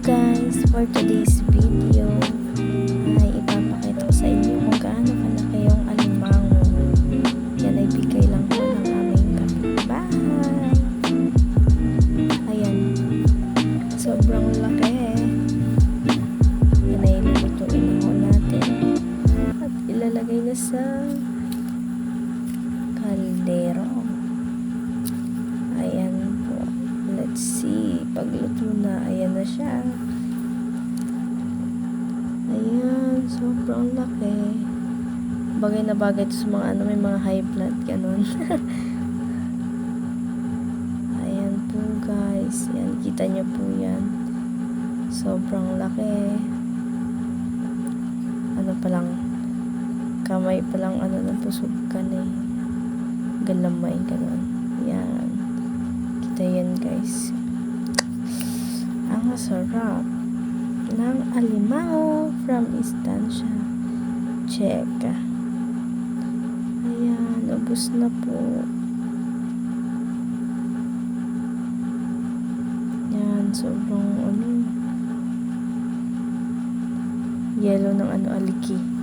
Guys, for today's video ay ipapakita ko sa inyo kung gaano kalaki yung alimango. Yan ay bigay lang po ng aming kapitbahay. Ayan, sobrang laki. Yan ay lulutuin na ho natin at ilalagay na sa kaldero. Ayan po, let's see, pagluto na, ayan na siya. Ayan, sobrang laki. Bagay na bagay ito sa mga may mga high blood, ganun. Ayan po guys, yan, kita nyo po yan. Sobrang laki. Ano pa lang, kamay pa lang, ng pusukan eh. Galamay, ganun. Yan. Kita yan guys. Ang masarap ng alimango from Estancia Checa. Ayan, ubos na po. Yan, sobrang yellow ng aliki.